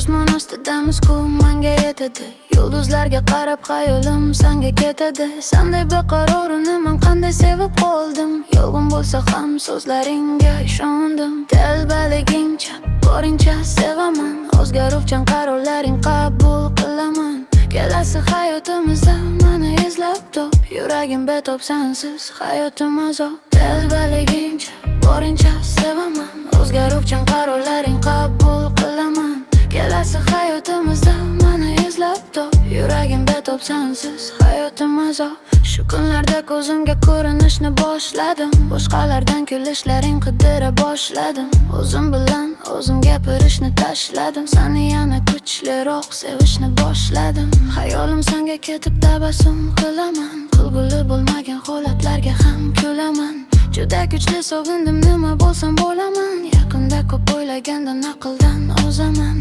osmon ostidamiz ku manga yetadi. Yulduzlarga qarab xayolim sanga ketadi. Senday beqarorini men qanday sevib qoldim. Yolg'on bo'lsa ham so'zlaringga ishondim. Telbaligingcha boringcha sevaman. O'zgaruvchan qarorlaring qabul qilaman. Kelasi hayotimizda meni izlab top. Yuragim betob sensiz hayotim azob. Telbaligingcha boringcha sevaman. O'zgaruvchan qarorlaring qabul qilaman. Kelasi hayotimizda meni izlab top. Yuragim betob sensiz hayotim azob. Shu kunlarda ko'zimga ko'rinishni boshladim. Boshqalardan kulishlaring qidira boshladim. O'zim bilan o'zim gapirishni tashladim. Seni yana kuchliroq sevishni boshladim. Xayolim senga ketib tabassum qilaman. Qilguli bo'lmagan holatlarga ham kulaman. Juda kuchli sog'indim, nima bo'lsam bo'laman. Yaqinda ko'p o'ylagandan aqldan ozaman.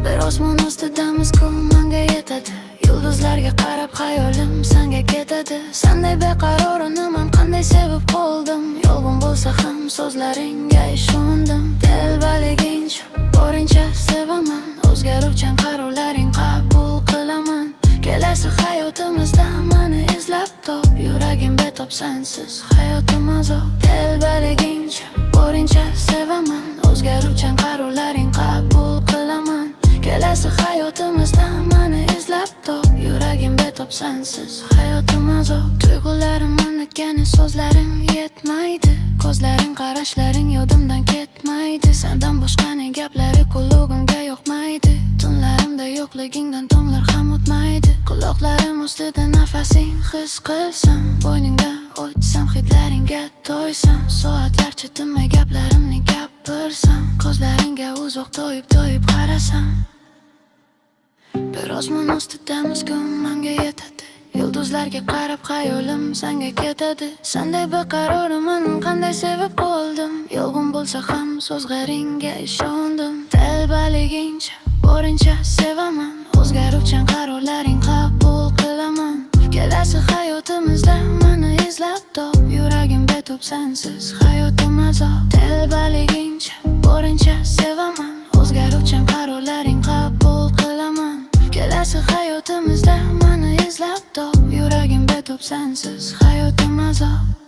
Bir osmon ostidamiz ku manga yetadi. Yulduzlarga qarab xayolim senga ketadi. Senday beqarorini men qanday sevib qoldim. Yolg'on bo'lsa ham so'zlaringga ishondim. Telbaligincha boringcha sevaman. O'zgaruvchan qarorlaring qabul qilaman. Kelasi hayotimizda meni izlab top. Yuragim betob sensiz hayotim azob. Telbaligincha boringcha sevaman. O'zgaruvchan qarorlaring qabul qilaman. Kelasi hayotimizda meni izlab top. Yuragim betob sensiz hayotim azob. Tuyg'ularim anlatgani so'zlarim yetmaydi. Ko'zlaring qarashlaring yodimdan ketmaydi. Sendan boshqaning gaplari qulog'imga yoqmaydi. Tunlarimda yo'qligingdan tonglar ham o'tmaydi. Quloqlarim ustida nafasing his qilsam. Bo'yningda o'tsam hidlaringga to'ysam. Soatlarcha tinmay gaplarimni gapirsam. Ko'zlaringga uzoq to'yib qarasam. Bir osmon ostidamiz ku manga yetadi. Yulduzlarga qarab xayolim senga ketadi. Senday beqarorman qanday sevib qoldim. Yolg'on bo'lsa ham so'zlaringga ishondim. Telbaligincha boringcha sevaman. O'zgaruvchan qarorlaring qabul qilaman. Kelasi hayotimizda meni izlab top. Yuragim betob sensiz hayotim azob. Telbaligincha boringcha sevaman. O'zgaruvchan qarorlaring qabul qilaman. Kelasi hayotimizda meni izlab top. Yuragim betob sensiz hayotim azob.